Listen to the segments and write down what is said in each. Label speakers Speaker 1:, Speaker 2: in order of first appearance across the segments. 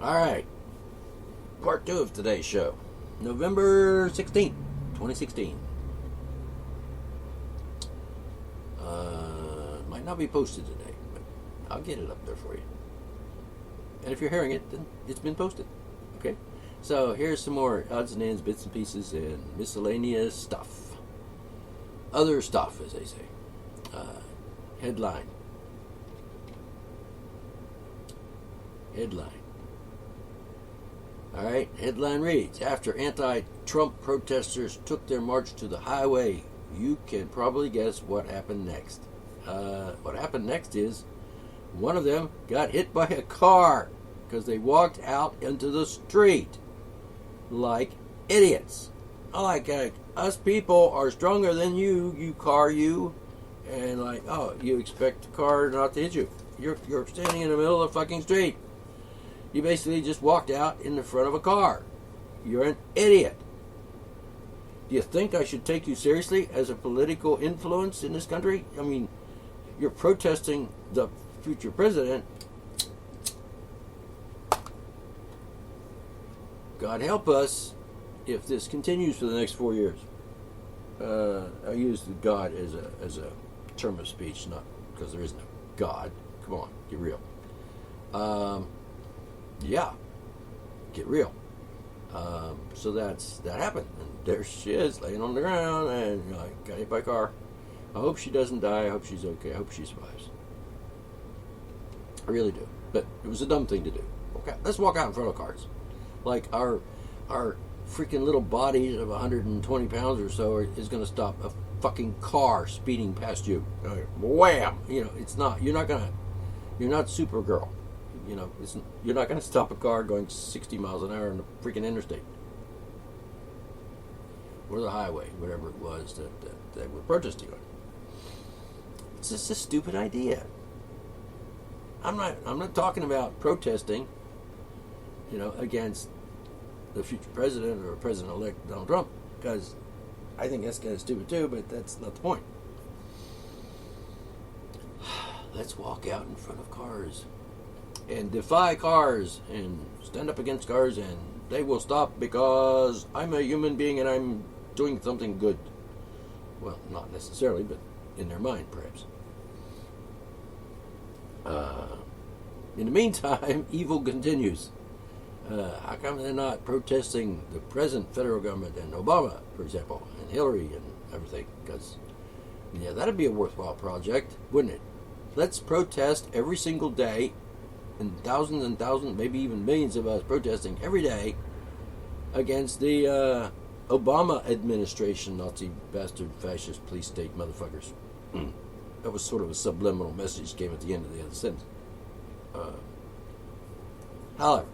Speaker 1: All right. Part 2 of today's show. November 16th, 2016. Might not be posted today, but I'll get it up there for you. And if you're hearing it, then it's been posted. Okay? So here's some more odds and ends, bits and pieces, and miscellaneous stuff. Other stuff, as they say. Headline. All right, headline reads, after anti-Trump protesters took their march to the highway, you can probably guess what happened next. What happened next is one of them got hit by a car because they walked out into the street like idiots. Like, us people are stronger than you car, you. And like, oh, you expect the car not to hit you. You're standing in the middle of the fucking street. You basically just walked out in the front of a car. You're an idiot. Do you think I should take you seriously as a political influence in this country? I mean, you're protesting the future president. God help us if this continues for the next 4 years. I use the God as a term of speech, not because there isn't a God. Come on, get real. Yeah, get real. So that happened, and there she is, laying on the ground, and got hit by a car. I hope she doesn't die. I hope she's okay. I hope she survives. I really do. But it was a dumb thing to do. Okay, let's walk out in front of cars. Like our freaking little bodies of 120 pounds or so is going to stop a fucking car speeding past you. Wham! It's not. You're not Supergirl. You're not going to stop a car going 60 miles an hour on the freaking interstate or the highway, whatever it was that they were protesting on. It's just a stupid idea. I'm not talking about protesting, against the future president or President-elect Donald Trump, because I think that's kind of stupid too, but that's not the point. Let's walk out in front of cars and defy cars and stand up against cars, and they will stop because I'm a human being and I'm doing something good. Well, not necessarily, but in their mind, perhaps. In the meantime, evil continues. How come they're not protesting the present federal government and Obama, for example, and Hillary and everything? Because, that'd be a worthwhile project, wouldn't it? Let's protest every single day, and thousands, maybe even millions of us protesting every day against the Obama administration, Nazi bastard, fascist, police state motherfuckers. That was sort of a subliminal message came at the end of the other sentence. However,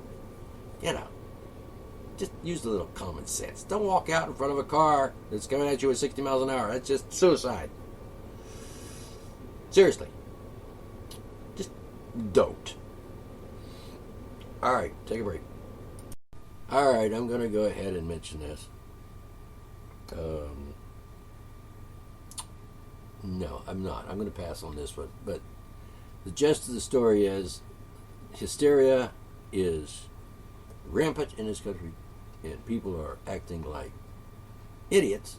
Speaker 1: just use a little common sense. Don't walk out in front of a car that's coming at you at 60 miles an hour. That's just suicide. Seriously. Just don't. Alright, take a break. Alright, I'm going to go ahead and mention this. No, I'm not. I'm going to pass on this one. But the gist of the story is hysteria is rampant in this country, and people are acting like idiots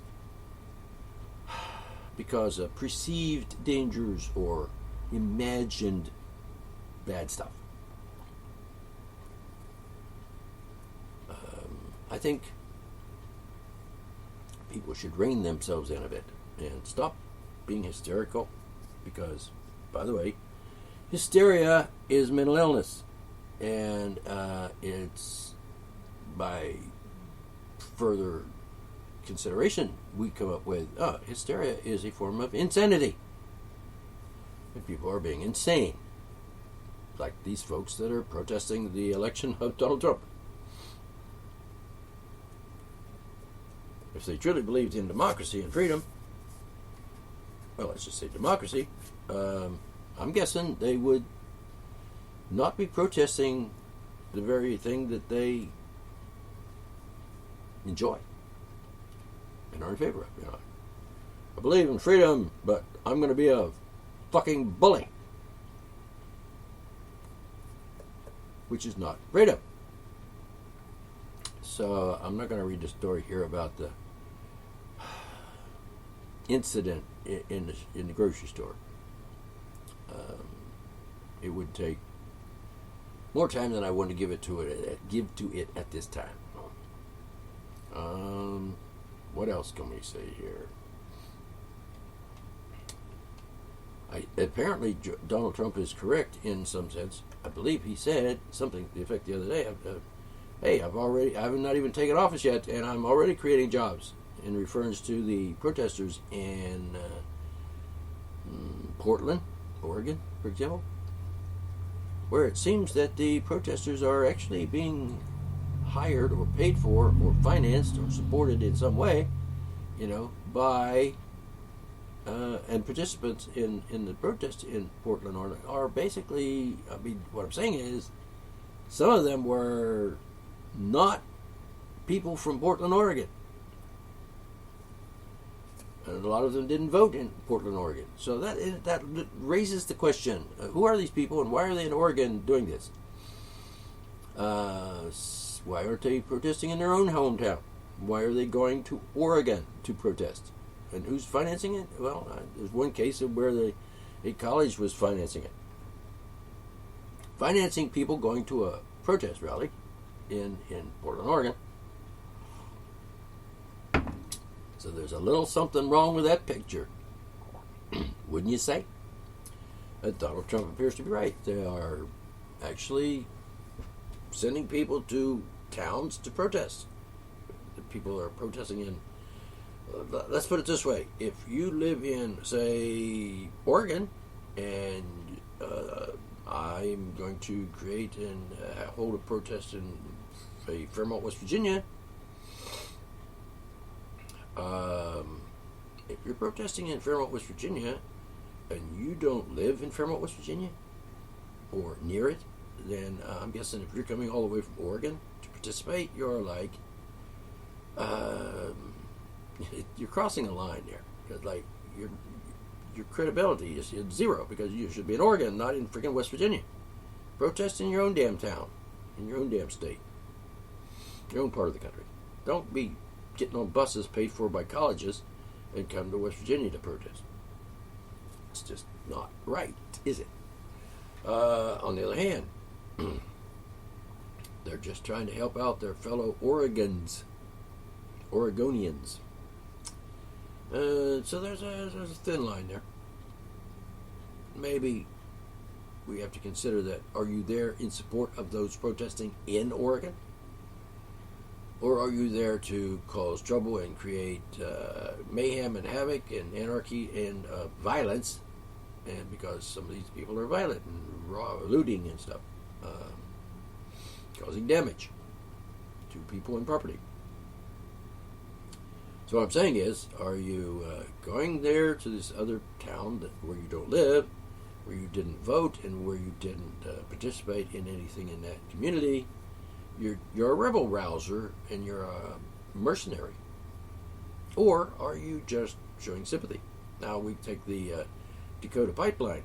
Speaker 1: because of perceived dangers or imagined bad stuff. I think people should rein themselves in a bit and stop being hysterical, because, by the way, hysteria is mental illness, and it's, by further consideration, we come up with hysteria is a form of insanity, and people are being insane, like these folks that are protesting the election of Donald Trump. If they truly believed in democracy and freedom, well, let's just say democracy, I'm guessing they would not be protesting the very thing that they enjoy and are in favor of. I believe in freedom, but I'm going to be a fucking bully, which is not freedom. So I'm not going to read the story here about the incident in the grocery store. It would take more time than I want to give to it at this time. What else can we say here? Apparently, Donald Trump is correct in some sense. I believe he said something to the effect the other day. Hey, I've not even taken office yet, and I'm already creating jobs. In reference to the protesters in Portland, Oregon, for example, where it seems that the protesters are actually being hired or paid for or financed or supported in some way, by and participants in the protest in Portland are basically, what I'm saying is, some of them were not people from Portland, Oregon. And a lot of them didn't vote in Portland, Oregon. So that raises the question, who are these people and why are they in Oregon doing this? Why aren't they protesting in their own hometown? Why are they going to Oregon to protest? And who's financing it? Well, there's one case where a college was financing it. Financing people going to a protest rally in Portland, Oregon. So there's a little something wrong with that picture, wouldn't you say? Donald Trump appears to be right. They are actually sending people to towns to protest. The people are protesting in, let's put it this way, if you live in, say, Oregon, and I'm going to create and hold a protest in, say, Fairmont, West Virginia, if you're protesting in Fairmont, West Virginia, and you don't live in Fairmont, West Virginia, or near it, then I'm guessing if you're coming all the way from Oregon to participate, you're like, you're crossing a line there. Because, like, your credibility is zero, because you should be in Oregon, not in freaking West Virginia. Protest in your own damn town, in your own damn state, your own part of the country. Don't be getting on buses paid for by colleges and come to West Virginia to protest. It's just not right, is it? On the other hand, they're just trying to help out their fellow Oregonians. So there's a thin line there. Maybe we have to consider that. Are you there in support of those protesting in Oregon? Or are you there to cause trouble and create mayhem and havoc and anarchy and violence? And because some of these people are violent and looting and stuff, causing damage to people and property. So what I'm saying is, are you going there to this other town where you don't live, where you didn't vote, and where you didn't participate in anything in that community? You're a rebel rouser and you're a mercenary. Or are you just showing sympathy? Now we take the Dakota Pipeline.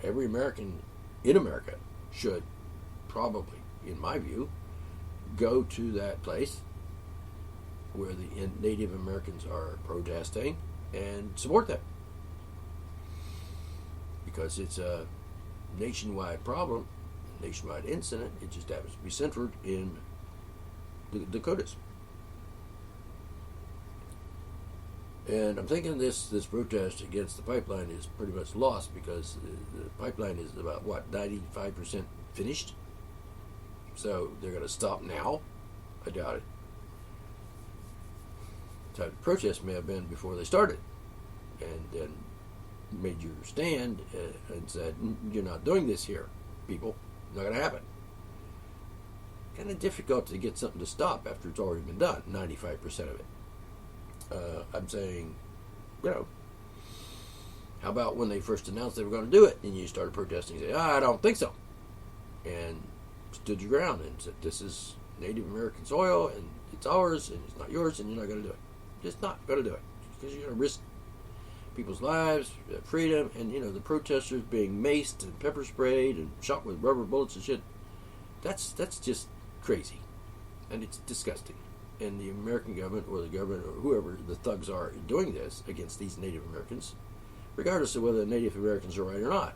Speaker 1: Every American in America should probably, in my view, go to that place where the Native Americans are protesting and support them. Because it's a nationwide problem, nationwide incident. It just happens to be centered in the Dakotas. And I'm thinking this protest against the pipeline is pretty much lost, because the pipeline is about, 95% finished? So they're going to stop now? I doubt it. The type of protest may have been before they started, and then made your stand and said, you're not doing this here, people. Not going to happen. Kind of difficult to get something to stop after it's already been done, 95% of it. I'm saying, how about when they first announced they were going to do it, and you started protesting, you say, I don't think so, and stood your ground and said, this is Native American soil, and it's ours, and it's not yours, and you're not going to do it. Just not going to do it, because you're going to risk people's lives, freedom, and the protesters being maced and pepper sprayed and shot with rubber bullets and shit. That's just crazy, and it's disgusting. And the American government, or the government, or whoever the thugs are doing this against these Native Americans, regardless of whether the Native Americans are right or not,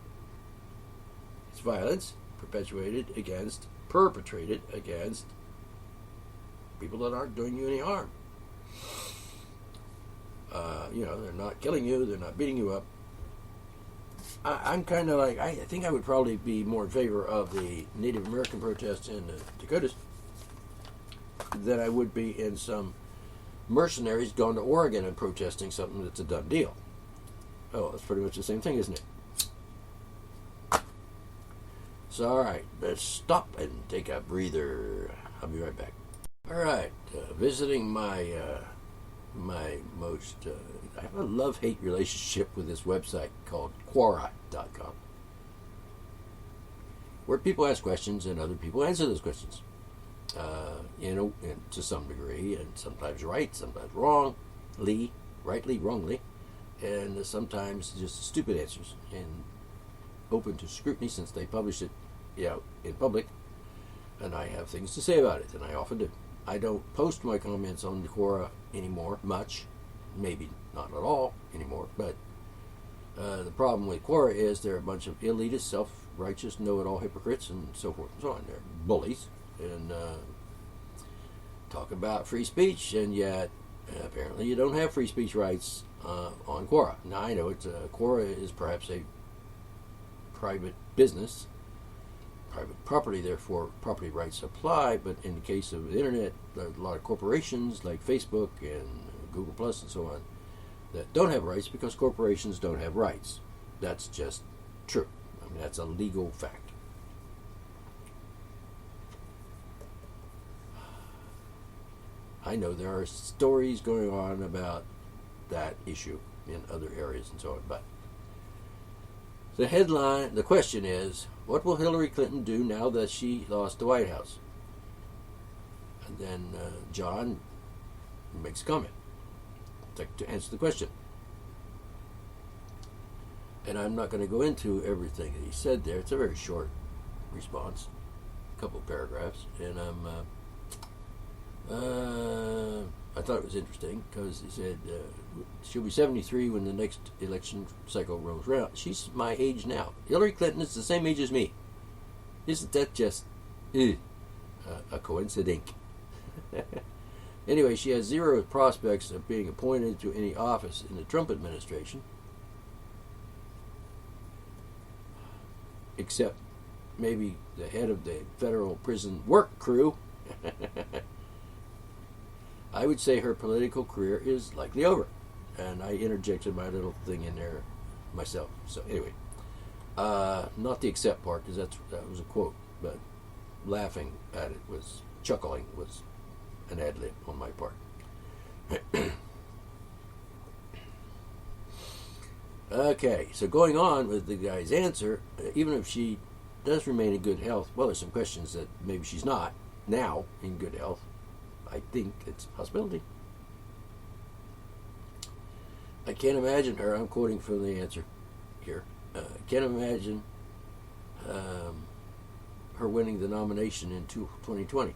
Speaker 1: it's violence perpetrated against people that aren't doing you any harm. They're not killing you, they're not beating you up. I'm kind of like, I think I would probably be more in favor of the Native American protests in the Dakotas than I would be in some mercenaries going to Oregon and protesting something that's a done deal. Oh, that's pretty much the same thing, isn't it? So, all right, let's stop and take a breather. I'll be right back. All right, visiting my most... I have a love-hate relationship with this website called Quora.com, where people ask questions and other people answer those questions. And to some degree, and sometimes right, sometimes wrongly, rightly, wrongly, and sometimes just stupid answers, and open to scrutiny since they publish it, in public, and I have things to say about it, and I often do. I don't post my comments on Quora anymore, much, maybe not at all anymore, but the problem with Quora is they're a bunch of elitist, self-righteous, know-it-all hypocrites, and so forth and so on. They're bullies, and talk about free speech, and yet apparently you don't have free speech rights on Quora. Now, I know Quora is perhaps a private business, private property, therefore property rights apply, but in the case of the internet, there are a lot of corporations like Facebook and Google Plus and so on that don't have rights because corporations don't have rights. That's just true. I mean, that's a legal fact. I know there are stories going on about that issue in other areas and so on, but the question is, what will Hillary Clinton do now that she lost the White House? And then John makes a comment to answer the question. And I'm not going to go into everything that he said there. It's a very short response, a couple of paragraphs, and I thought it was interesting because he said she'll be 73 when the next election cycle rolls around. She's my age now. Hillary Clinton is the same age as me. Isn't that just a coincidence? Anyway, she has zero prospects of being appointed to any office in the Trump administration, except maybe the head of the federal prison work crew. I would say her political career is likely over. And I interjected my little thing in there myself. So anyway, not the except part, because that was a quote, but laughing at it chuckling was an ad-lib on my part. Okay, so going on with the guy's answer, even if she does remain in good health, well, there's some questions that maybe she's not now in good health. I think it's a possibility. I can't imagine her, I'm quoting from the answer here, can't imagine her winning the nomination in 2020.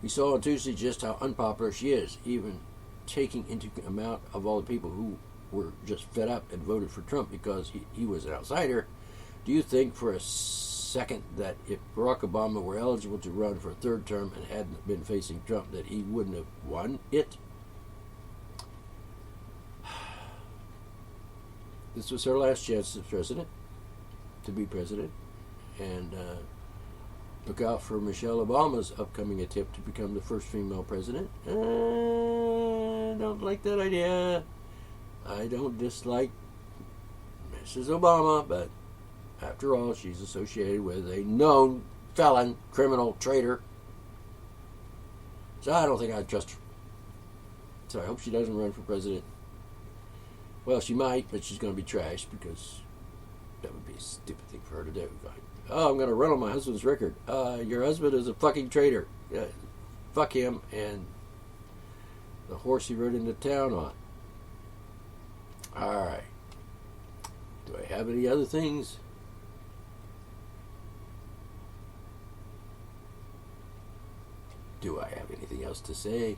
Speaker 1: We saw on Tuesday just how unpopular she is, even taking into account of all the people who were just fed up and voted for Trump because he was an outsider. Do you think for a second that if Barack Obama were eligible to run for a third term and hadn't been facing Trump, that he wouldn't have won it? This was her last chance as president, to be president, and look out for Michelle Obama's upcoming attempt to become the first female president. I don't like that idea. I don't dislike Mrs. Obama, but after all, she's associated with a known felon, criminal, traitor. So I don't think I'd trust her. So I hope she doesn't run for president. Well, she might, but she's going to be trashed because that would be a stupid thing for her to do. Oh, I'm going to run on my husband's record. Your husband is a fucking traitor. Fuck him and the horse he rode into town on. All right. Do I have any other things? Do I have anything else to say?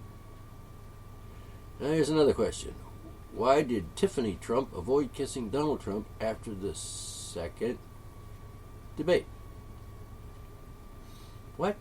Speaker 1: Now here's another question. Why did Tiffany Trump avoid kissing Donald Trump after the second debate? What?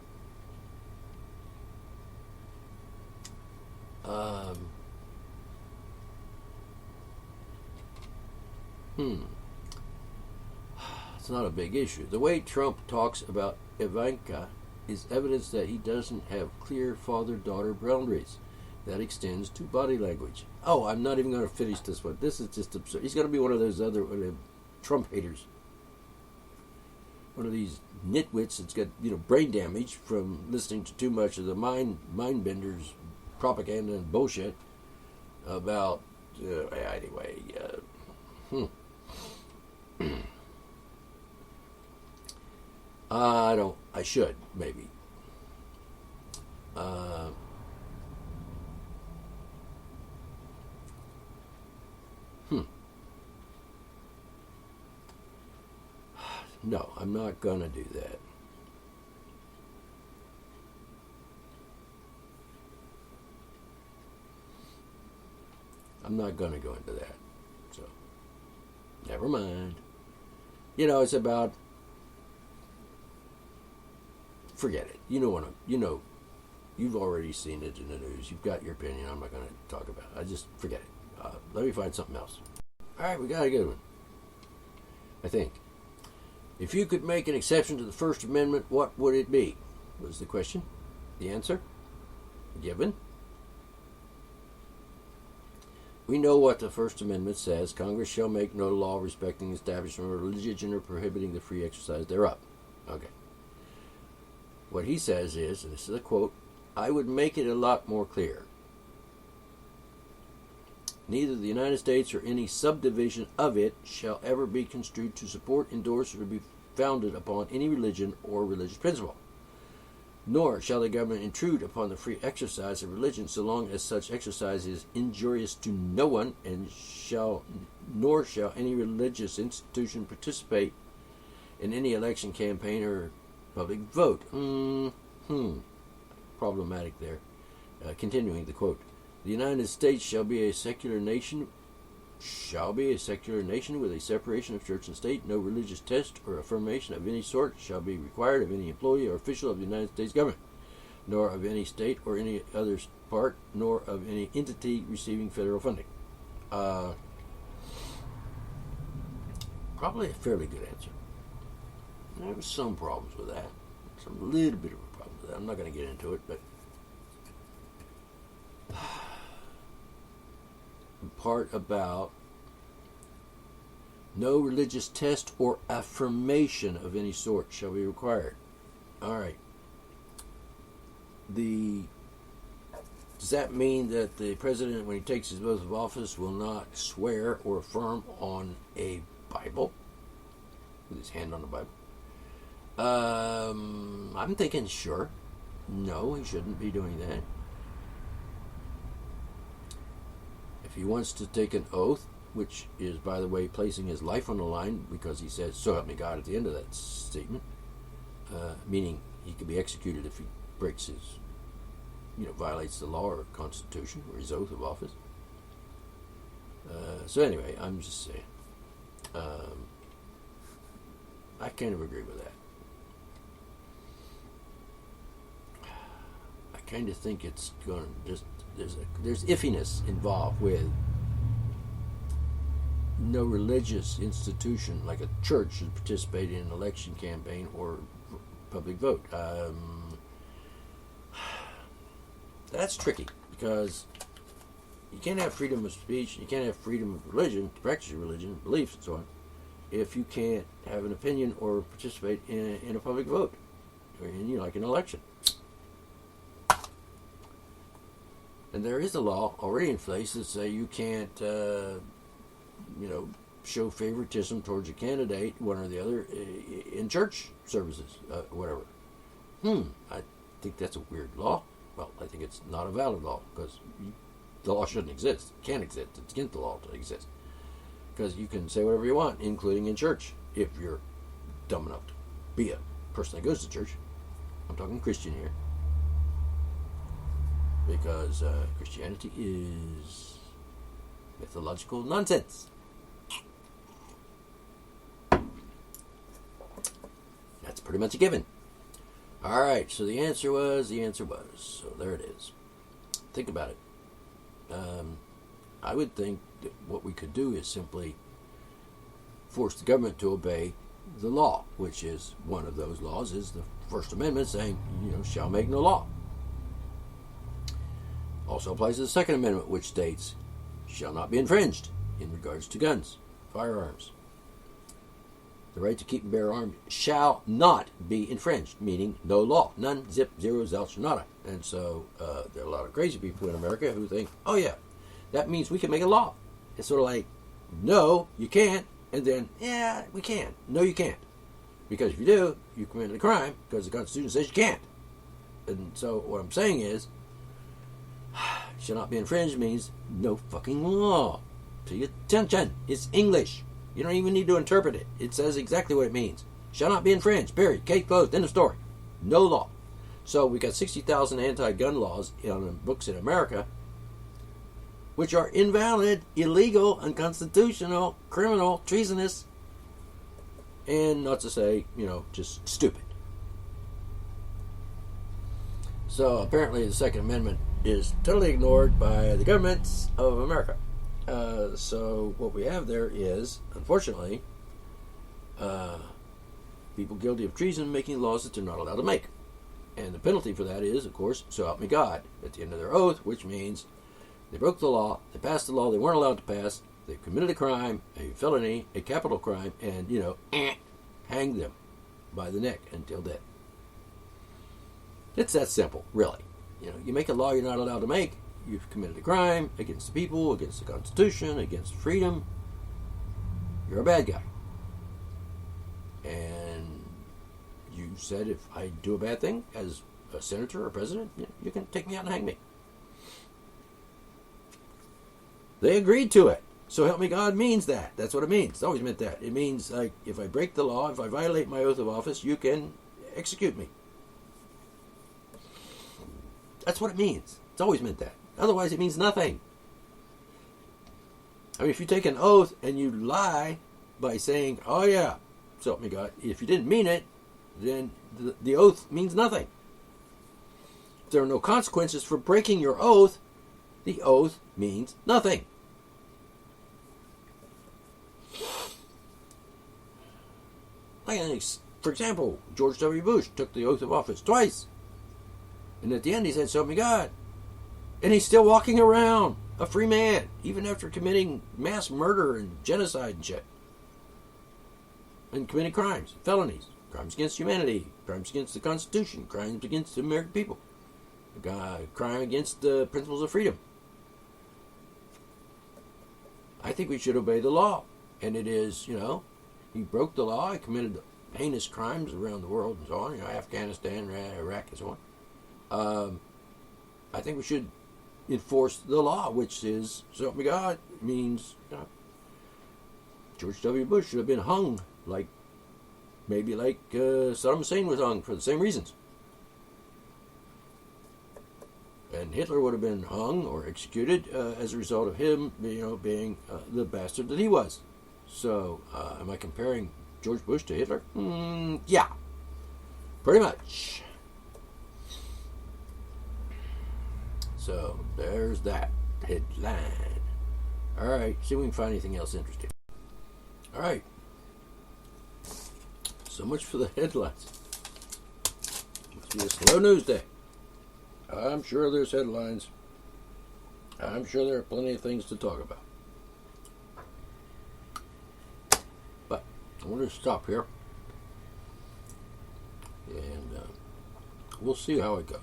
Speaker 1: It's not a big issue. The way Trump talks about Ivanka is evidence that he doesn't have clear father-daughter boundaries. That extends to body language. Oh, I'm not even going to finish this one. This is just absurd. He's going to be one of those other Trump haters. One of these nitwits that's got brain damage from listening to too much of the mind benders propaganda and bullshit about anyway. I should maybe. No, I'm not gonna do that. I'm not gonna go into that. So, never mind. It's about. Forget it. You've already seen it in the news. You've got your opinion. I'm not going to talk about it. I just forget it. Let me find something else. All right, we got a good one. I think. If you could make an exception to the First Amendment, what would it be? Was the question. The answer? Given. We know what the First Amendment says. Congress shall make no law respecting the establishment of religion or prohibiting the free exercise thereof. Okay. What he says is, and this is a quote, I would make it a lot more clear. Neither the United States or any subdivision of it shall ever be construed to support, endorse, or to be founded upon any religion or religious principle. Nor shall the government intrude upon the free exercise of religion so long as such exercise is injurious to no one, and nor shall any religious institution participate in any election campaign or public vote. Problematic there. Continuing the quote. The United States shall be a secular nation with a separation of church and state. No religious test or affirmation of any sort shall be required of any employee or official of the United States government, nor of any state or any other part, nor of any entity receiving federal funding. Probably a fairly good answer. There was some problems with that. Some little bit of a problem with that. I'm not going to get into it, but the part about no religious test or affirmation of any sort shall be required. All right. Does that mean that the president, when he takes his oath of office, will not swear or affirm on a Bible with his hand on the Bible? I'm thinking, sure. No, he shouldn't be doing that. If he wants to take an oath, which is, by the way, placing his life on the line because he says, so help me God at the end of that statement, meaning he could be executed if he breaks his, violates the law or constitution or his oath of office. So anyway, I'm just saying, I kind of agree with that. I kind of think it's going to just, there's iffiness involved with no religious institution like a church should participate in an election campaign or public vote. That's tricky because you can't have freedom of speech, you can't have freedom of religion, to practice your religion, beliefs, and so on, if you can't have an opinion or participate in a public vote, or like an election. And there is a law already in place that say you can't, show favoritism towards a candidate, one or the other, in church services, whatever. I think that's a weird law. Well, I think it's not a valid law because the law shouldn't exist. It can't exist. It's against the law to exist. Because you can say whatever you want, including in church, if you're dumb enough to be a person that goes to church. I'm talking Christian here. because Christianity is mythological nonsense. That's pretty much a given. All right, so the answer was. So there it is. Think about it. I would think that what we could do is simply force the government to obey the law, which is one of those laws is the First Amendment saying, shall make no law. Also applies to the Second Amendment, which states, shall not be infringed in regards to guns, firearms. The right to keep and bear arms shall not be infringed, meaning no law. None, zip, zero, zilch, nada. And so there are a lot of crazy people in America who think, oh yeah, that means we can make a law. It's sort of like, no, you can't. And then, yeah, we can. No, you can't. Because if you do, you committed a crime because the Constitution says you can't. And so what I'm saying is, shall not be infringed means no fucking law. Pay attention. It's English. You don't even need to interpret it. It says exactly what it means. Shall not be infringed. Period. Case closed. End of story. No law. So we got 60,000 anti-gun laws on the books in America, which are invalid, illegal, unconstitutional, criminal, treasonous, and not to say, just stupid. So apparently the Second Amendment is totally ignored by the governments of America. So what we have there is, unfortunately, people guilty of treason making laws that they're not allowed to make. And the penalty for that is, of course, so help me God, at the end of their oath, which means they broke the law, they passed the law they weren't allowed to pass, they committed a crime, a felony, a capital crime, and, hang them by the neck until dead. It's that simple, really. You make a law you're not allowed to make, you've committed a crime against the people, against the Constitution, against freedom. You're a bad guy. And you said if I do a bad thing as a senator or president, you can take me out and hang me. They agreed to it. So help me God means that. That's what it means. It's always meant that. It means, like, if I break the law, if I violate my oath of office, you can execute me. That's what it means. It's always meant that. Otherwise, it means nothing. I mean, if you take an oath and you lie by saying, oh yeah, so help me God, if you didn't mean it, then the oath means nothing. If there are no consequences for breaking your oath, the oath means nothing. Like, for example, George W. Bush took the oath of office twice. And at the end he said, so help me God. And he's still walking around, a free man, even after committing mass murder and genocide and shit. And committing crimes, felonies, crimes against humanity, crimes against the Constitution, crimes against the American people, crime against the principles of freedom. I think we should obey the law. And it is, he broke the law, he committed heinous crimes around the world and so on, Afghanistan, Iraq and so on. I think we should enforce the law, which is, so help me God, means George W. Bush should have been hung, maybe like Saddam Hussein was hung for the same reasons. And Hitler would have been hung or executed as a result of him, being the bastard that he was. So, am I comparing George Bush to Hitler? Yeah, pretty much. So, there's that headline. Alright, see if we can find anything else interesting. Alright. So much for the headlines. Must be a slow news day. I'm sure there's headlines. I'm sure there are plenty of things to talk about. But I want to stop here. And we'll see how it goes.